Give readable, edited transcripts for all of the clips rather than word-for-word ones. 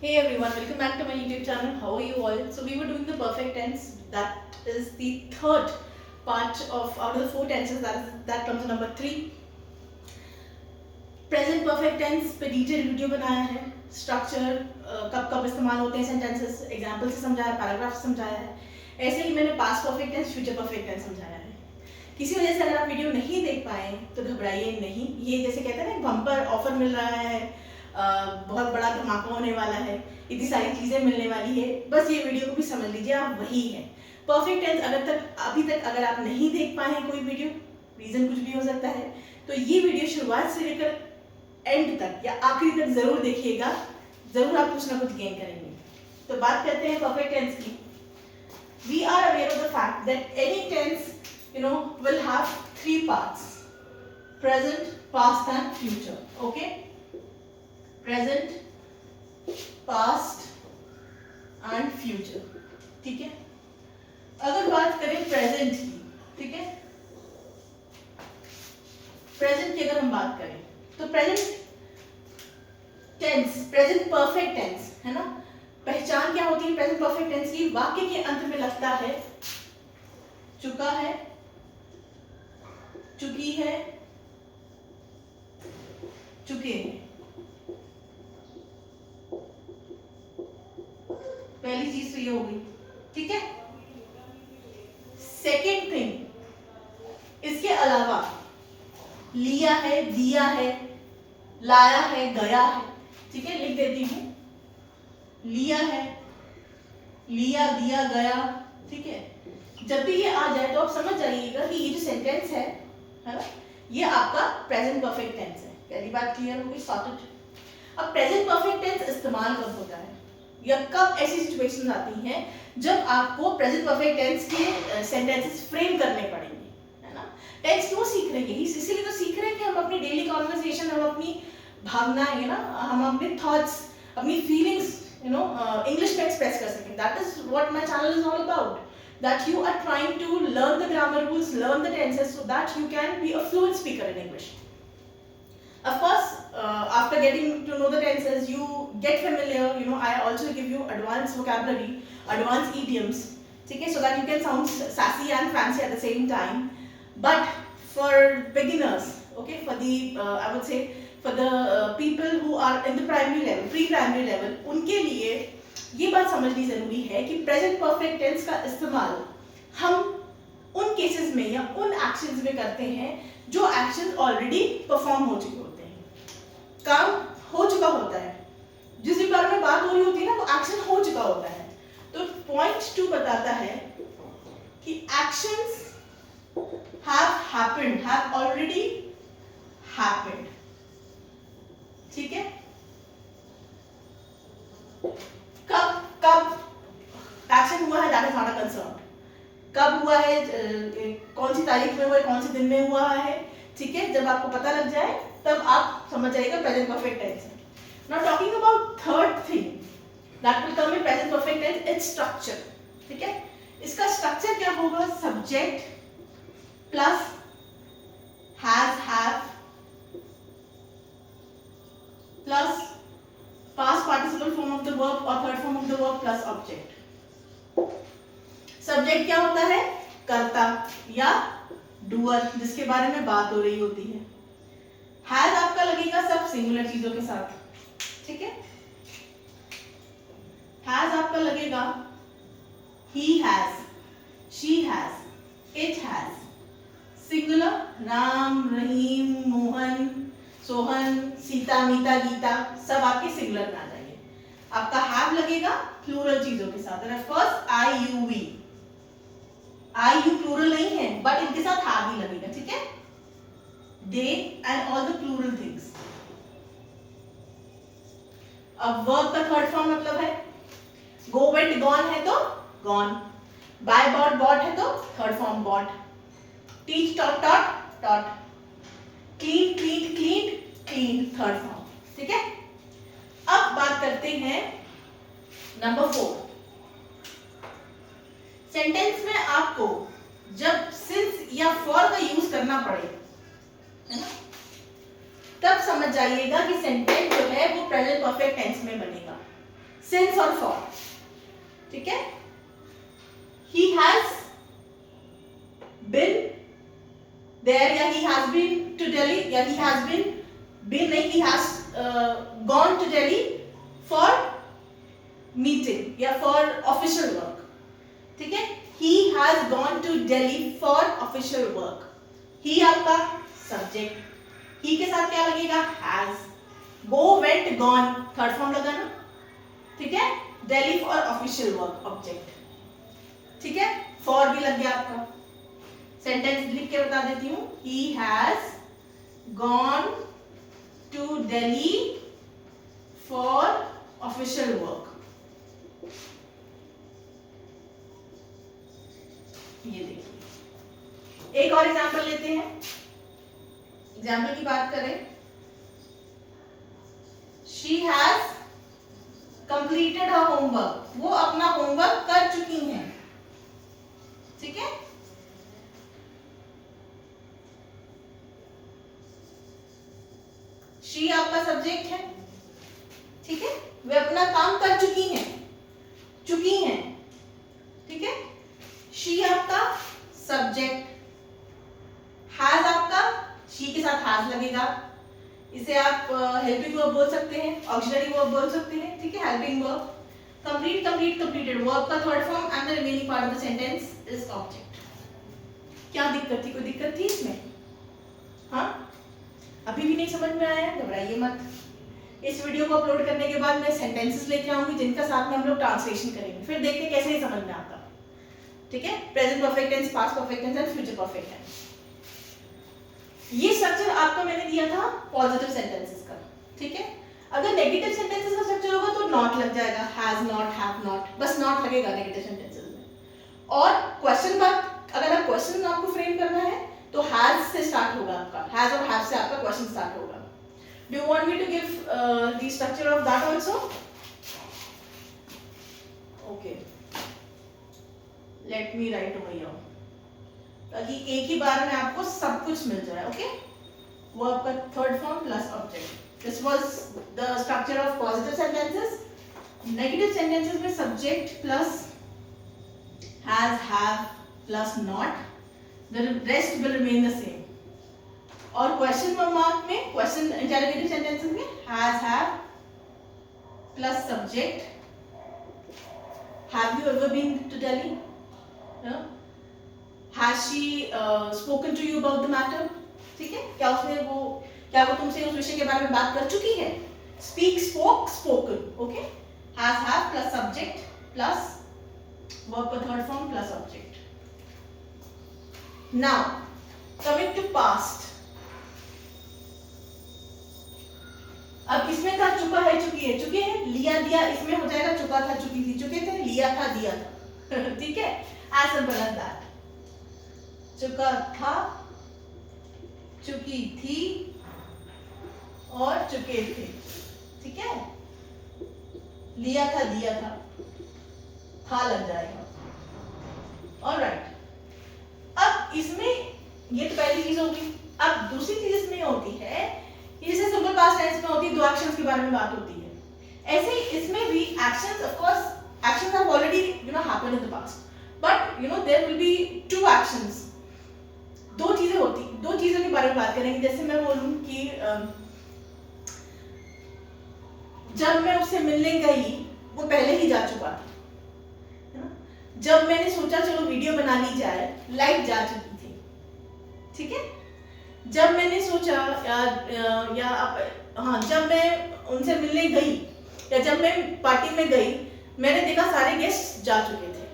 Hey everyone, welcome back to my YouTube channel. How are you all? So we were doing the perfect tense. That is the third part of out of the four tenses. That comes to number 3. Present perfect tense पे detail video बनाया है. Structure कब कब इस्तेमाल होते हैं sentences, example से समझाया है, पैराग्राफ से समझाया है. ऐसे ही मैंने past perfect tense, future perfect tense समझाया है. किसी वजह से अगर आप वीडियो नहीं देख पाए तो घबराइए नहीं. ये जैसे कहते हैं ना, बम्पर ऑफर मिल रहा है, बहुत बड़ा धमाका होने वाला है, इतनी सारी चीज़ें मिलने वाली है. बस ये वीडियो को भी समझ लीजिए, आप वही है. परफेक्ट टेंस अभी तक अगर आप नहीं देख पाए हैं कोई वीडियो, रीज़न कुछ भी हो सकता है, तो ये वीडियो शुरुआत से लेकर एंड तक या आखिरी तक ज़रूर देखिएगा. ज़रूर आप कुछ ना कुछ गेन करेंगे. तो बात करते हैं परफेक्ट टेंस की. We are aware of the fact that any tense, will have 3 parts: present, past and future. Okay? Present, past and future. ठीक है? अगर बात करें प्रेजेंट की, ठीक है, प्रेजेंट की अगर हम बात करें तो present tense, present perfect tense है ना. पहचान क्या होती है प्रेजेंट परफेक्ट टेंस की? वाक्य के अंत में लगता है चुका है, चुकी है, चुके हैं. पहली चीज तो ये हो गई. ठीक है. सेकेंड थिंग, इसके अलावा लिया है, दिया है, लाया है, गया है. ठीक है, लिख देती हूं. लिया है, लिया, दिया, गया. ठीक है. जब भी ये आ जाए तो आप समझ जाइएगा कि ये जो सेंटेंस है ना, ये आपका प्रेजेंट परफेक्ट टेंस है. पहली बात क्लियर हो गई, सॉर्टेड. अब प्रेजेंट परफेक्ट टेंस इस्तेमाल कब होता है या कब ऐसी सिचुएशंस आती हैं जब आपको प्रेजेंट परफेक्ट टेंस के सेंटेंसेस फ्रेम करने पड़ेंगे, है ना. टेंस क्यों सीख रहे हैं? इसीलिए तो सीख रहे हैं कि हम अपनी डेली कॉन्वर्सेशन, हम अपनी भावनाएं, है ना, हम अपने थॉट्स, अपनी फीलिंग्स, इंग्लिश में एक्सप्रेस कर सकें. That is what my channel is all about. That you are trying to learn the grammar rules, learn the tenses, so that you can be a fluent speaker in English. Of course, after getting to know the tenses, you get familiar. I also give you advanced vocabulary, advanced idioms, okay, so that you can sound sassy and fancy at the same time. But for beginners, okay, for the I would say for the people who are in the primary level, pre-primary level, उनके लिए ये बात समझनी जरूरी है कि present perfect tense का इस्तेमाल हम उन केसेस में या उन एक्शंस में करते हैं जो एक्शंस ऑलरेडी परफॉर्म हो चुके होते हैं, काम हो चुका होता है, जिस भी बारे में बात हो रही होती है ना, वो एक्शन हो चुका होता है. तो पॉइंट 2 बताता है कि actions have happened, have already happened. ठीक है. कब कब एक्शन हुआ है, that is not a concern. कब हुआ है, कौन सी तारीख में हुआ है, कौन से दिन में हुआ है. ठीक है. जब आपको पता लग जाए तब आप समझ जाइएगा प्रेजेंट परफेक्ट टेंस है. Now talking about third thing that will come in present perfect tense, its structure. ठीक है. इसका स्ट्रक्चर क्या होगा? Subject plus has, have plus past participle form of the verb or third form of the verb plus object. Subject क्या होता है? कर्ता या डूअर, जिसके बारे में बात हो रही होती है. हैज आपका लगेगा सब सिंगुलर चीजों के साथ. ठीक है. हैज आपका लगेगा he has, she has, it has. Singular Ram, Rahim, Mohan, Sohan, Sita, Mita, Gita, सब आपके सिंगुलर में आ जाएंगे. आपका हैव लगेगा प्लूरल चीजों के साथ. Of course I, you, we. I, you plural नहीं है, बट इनके साथ हैव ही लगेगा. ठीक है. They and all the plural things. अब वर्ब का थर्ड फॉर्म मतलब है गो, वेंट, गॉन है तो गॉन. बाय, बॉट, बॉट है तो third form bought. Teach, taught, taught, taught. Clean, clean, clean, clean, third form. ठीक है. अब बात करते हैं नंबर 4. सेंटेंस में आपको जब सिंस या फॉर का यूज करना पड़े, है ना, तब समझ जाइएगा कि सेंटेंस जो है वो प्रेजेंट परफेक्ट टेंस में बनेगा. सिंस और फॉर, ठीक है। ही हैज बिन देयर या he has been to Delhi या ही हैज बीन नहीं, he has gone to Delhi for meeting या फॉर ऑफिशियल वर्क, ठीक है। He has gone to Delhi for official work. He आपका सब्जेक्ट, ही के साथ क्या लगेगा, has. Go went gone third form लगाना, ठीक है। Delhi for official work object, ठीक है। फॉर भी लग गया आपका। सेंटेंस लिख के बता देती हूं, he has gone to Delhi for official work. ये देखिए, एक और एग्जांपल लेते हैं। एग्जाम्पल की बात करें, she has completed her homework, वो अपना होमवर्क कर चुकी हैं, ठीक है। शी आपका सब्जेक्ट है, ठीक है। वे अपना काम कर चुकी हैं, ठीक है। शी आपका सब्जेक्ट, हैज आपका शी के साथ हैज लगेगा। इसे आप हेल्पिंग वर्ब बोल सकते हैं, ऑक्सिलरी वर्ब बोल सकते हैं, ठीक है। Helping verb. Complete, complete, completed verb का third form and the remaining part of the sentence is object. क्या दिक्कत थी, कोई दिक्कत थी इसमें? हाँ, अभी भी नहीं समझ में आया? घबराइए मत। इस वीडियो को अपलोड करने के बाद मैं सेंटेंसेस लेके आऊंगी जिनका साथ में हम लोग ट्रांसलेशन करेंगे, फिर देखते कैसे ही समझ में आता, ठीक है। Present perfect tense, past perfect tense and future perfect tense. ये स्ट्रक्चर आपको मैंने दिया था पॉजिटिव सेंटेंसेस का, ठीक है। अगर नेगेटिव सेंटेंसेस का स्ट्रक्चर होगा तो नॉट लग जाएगा, हैज नॉट, हैव नॉट, बस नॉट लगेगा नेगेटिव सेंटेंसेस में। और क्वेश्चन मार्क, अगर आप क्वेश्चन आपको फ्रेम करना है तो हैज से स्टार्ट होगा आपका, हैज और हैव से आपका क्वेश्चन स्टार्ट होगा। Do you want me to give the structure of that also? Okay, let me write over here, ताकि एक ही बार में आपको सब कुछ मिल जाए, ओके। वर्ब का third form plus object. This was the structure of positive sentences. Negative sentences में subject plus has, have plus not, the rest will remain the same. और क्वेश्चन मार्क में, क्वेश्चन इंटरोगेटिव सेंटेंसेस में has, have plus subject. Have you ever been to Delhi? Has she spoken to you about the matter? ठीक है, क्या वो तुमसे उस विषय के बारे में बात कर चुकी है? Speak, spoke, spoken, okay? Has, have plus subject plus verb का third form plus object. Now coming to past. अब इसमें था चुका है, चुकी है, चुके हैं, लिया, दिया, इसमें हो जाएगा चुका था, चुकी थी, चुके थे, लिया था, दिया था, ठीक है। As simple as that. चुका था, चुकी थी और चुके थे, ठीक है। लिया था, दिया था लग जाएगा। ऑलराइट, अब इसमें ये तो पहली चीज होगी। अब दूसरी चीज इसमें होती है, जैसे सिंपल पास्ट टेंस में होती है, दो एक्शंस के बारे में बात होती है। ऐसे ही इसमें भी actions, of course actions have already happened in the past, but there will be two actions. दो चीजों के बारे में बात करेंगे। जैसे मैं बोलूं कि जब मैं उससे मिलने गई वो पहले ही जा चुका था। जब मैंने सोचा चलो वीडियो बना ली जाए, लाइट जा चुकी थी, ठीक है। जब मैंने सोचा जब मैं उनसे मिलने गई या जब मैं पार्टी में गई, मैंने देखा सारे गेस्ट जा चुके थे,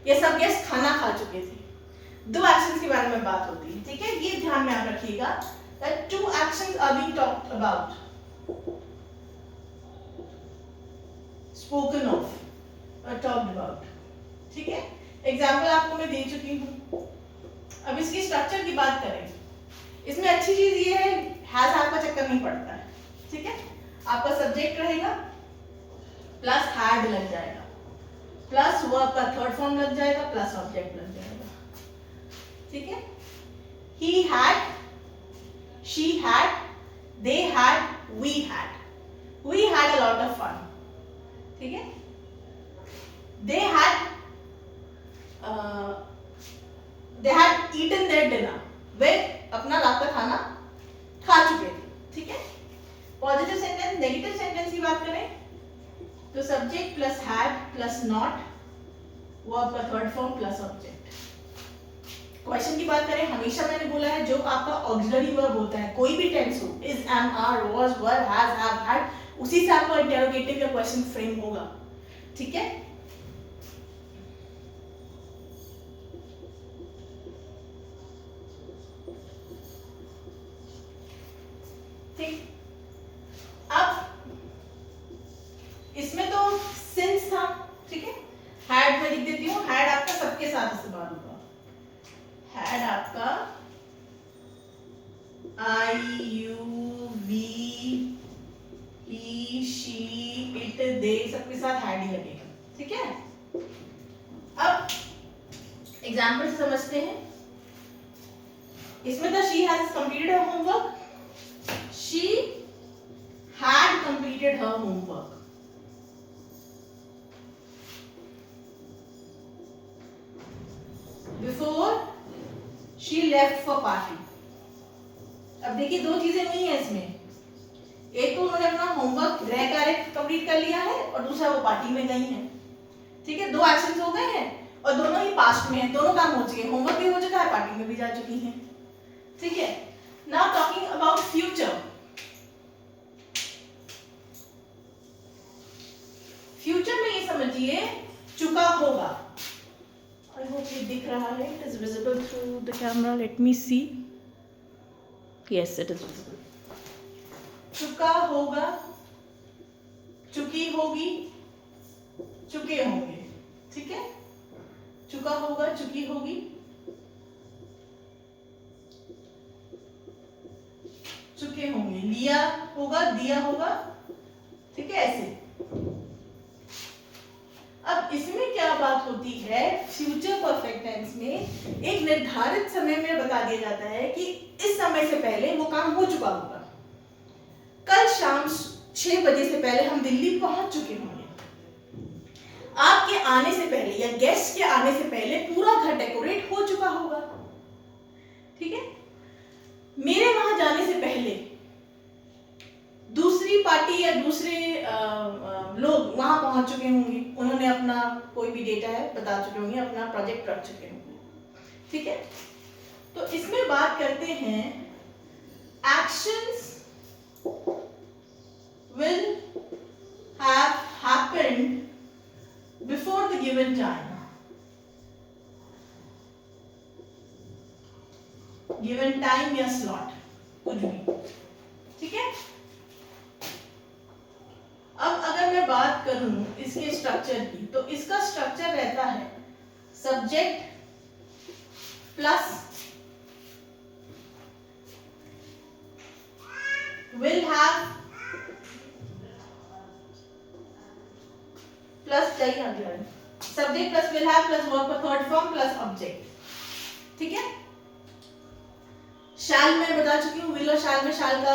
ये सब गेस्ट खाना खा चुके थे। दो एक्शंस के बारे में बात होती है, ठीक है। ये ध्यान में आप रखिएगा that two actions are being talked about, spoken of or talked about, ठीक है। एग्जाम्पल आपको मैं दे चुकी हूँ। अब इसकी स्ट्रक्चर की बात करें, इसमें अच्छी चीज ये है, हैज हैव का चक्कर नहीं पड़ता है, ठीक है। आपका सब्जेक्ट रहेगा प्लस हैड लग जाएगा, प्लस वर्ब का थर्ड फॉर्म लग जाएगा, प्लस ऑब्जेक्ट लग जाएगा, ठीक है। He had, she had, they had, we had a lot of fun, ठीक है, they had eaten their dinner, वे अपना रात का खाना खा चुके थे, ठीक है। पॉजिटिव सेंटेंस, नेगेटिव सेंटेंस की बात करें तो subject plus had plus not, verb का third form plus object. Question की बात करें, हमेशा मैंने बोला है जो आपका ऑक्सिलरी वर्ब होता है, कोई भी टेंस हो, is, am, are, was, were, has, have, had, उसी से आपका इंटरोगेटिव या क्वेश्चन फ्रेम होगा, ठीक है। ठीक, अब इसमें तो सिंस था, ठीक है। हैड में लिख देती हूँ, हैड आपका सबके साथ इस्तेमाल होगा, हैड आपका I, you, we, he, she, it, they, सबके साथ हैड ही लगेगा, ठीक है। अब एग्जाम्पल से समझते हैं। इसमें था she has completed her homework, she had completed her homework. Before she left for party. अब देखिए दो चीजें नहीं है इसमें, एक तो उन्होंने अपना होमवर्क गृह कार्य कंप्लीट कर लिया है और दूसरा वो पार्टी में गई हैं, ठीक है। दो एक्शंस हो गए हैं और दोनों ही पास्ट में हैं, दोनों काम हो चुके हैं, होमवर्क भी हो चुका है, पार्टी में भी जा चुकी हैं, ठीक है। Now talking about future. Future में ये समझिए चुका होगा। I hope it दिख रहा है, it is visible through the camera, let me see, yes it is visible। चुका होगा, चुकी होगी, चुके होंगे, ठीक है। चुका होगा, चुकी होगी, चुके होंगे, लिया होगा, दिया होगा, ठीक है, ऐसे। अब इसमें क्या बात होती है, फ्यूचर परफेक्ट टेंस में एक निर्धारित समय में बता दिया जाता है कि इस समय से पहले वो काम हो चुका होगा। कल शाम 6 बजे से पहले हम दिल्ली पहुंच चुके होंगे। आपके आने से पहले या गेस्ट के आने से पहले पूरा घर डेकोरेट हो चुका होगा, ठीक है। मेरे वहां जाने से पहले दूसरी पार्टी या दूसरे लोग वहां पहुंच चुके होंगे, उन्होंने अपना कोई भी डेटा है बता चुके होंगे, अपना प्रोजेक्ट रख चुके होंगे, ठीक है। तो इसमें बात करते हैं actions will have happened before the given time, given time या slot कुछ भी, ठीक है। अब अगर मैं बात करूं इसके स्ट्रक्चर की, तो इसका स्ट्रक्चर रहता है subject plus will have plus subject plus will have plus verb का थर्ड फॉर्म प्लस ऑब्जेक्ट, ठीक है। शैल मैं बता चुकी हूँ, विल और शैल में शैल का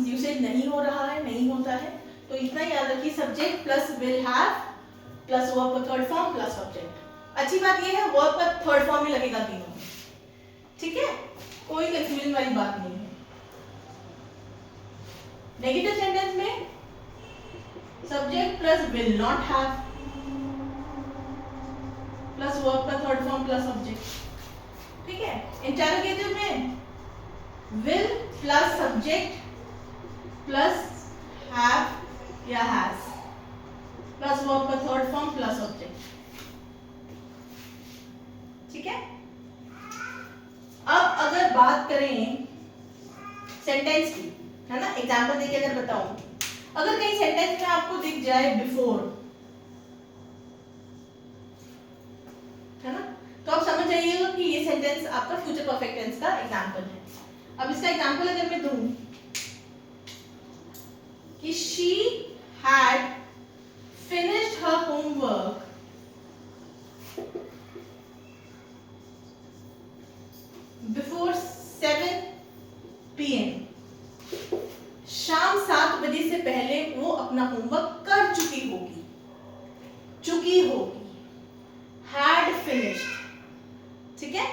यूसेज नहीं हो रहा है, नहीं होता है, तो इतना याद रखिए, subject plus will have plus verb का थर्ड फॉर्म प्लस ऑब्जेक्ट। अच्छी बात यह है वर्ब का थर्ड फॉर्म ही लगेगा तीनों में, ठीक है, कोई कंफ्यूजन वाली बात नहीं है। नेगेटिव सेंटेंस में subject plus will not have plus verb का थर्ड फॉर्म प्लस ऑब्जेक्ट, ठीक है। इंटरोगेटिव में will plus subject plus have या हैज प्लस वर्ब का थर्ड फॉर्म प्लस ऑब्जेक्ट, ठीक है। अब अगर बात करें सेंटेंस की, है ना, एग्जांपल देके अगर बताऊं, अगर कहीं सेंटेंस में आपको दिख जाए बिफोर, है ना, तो आप समझ जाइएगा कि ये सेंटेंस आपका फ्यूचर परफेक्ट टेंस का एग्जांपल है। अब इसका एग्जांपल अगर मैं दूं कि she had finished her homework before 7 PM, शाम 7 बजे से पहले वो अपना होमवर्क कर चुकी होगी, चुकी होगी, had finished, ठीक है।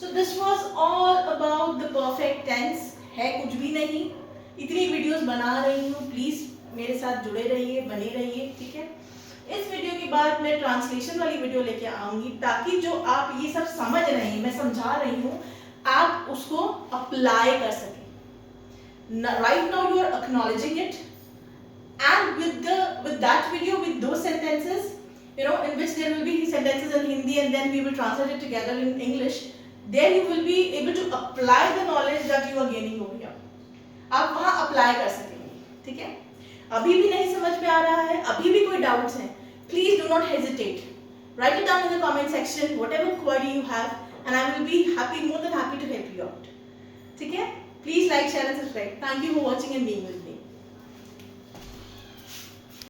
So this was all about the perfect tense, है कुछ भी नहीं, इतनी वीडियोस बना रही हूँ, प्लीज मेरे साथ जुड़े रहिए, बने रहिए, ठीक है। इस वीडियो के बाद मैं ट्रांसलेशन वाली वीडियो लेके आऊंगी, ताकि जो आप ये सब समझ रहे हैं, मैं समझा रही हूँ, आप उसको अप्लाई कर सकें। Right now you are acknowledging it, and with that video, with those sentences, in which there will be sentences in Hindi and then we will translate it together in English, there you will be able to apply the knowledge that you are gaining over here. आप वहाँ apply कर सकेंगे, ठीक है। अभी भी नहीं समझ में आ रहा है, अभी भी कोई डाउट्स हैं, please do not hesitate, write it down in the comment section whatever query you have, and I will be happy, more than happy to help you out, ठीक है। Please like, share and subscribe. Thank you for watching and being with me.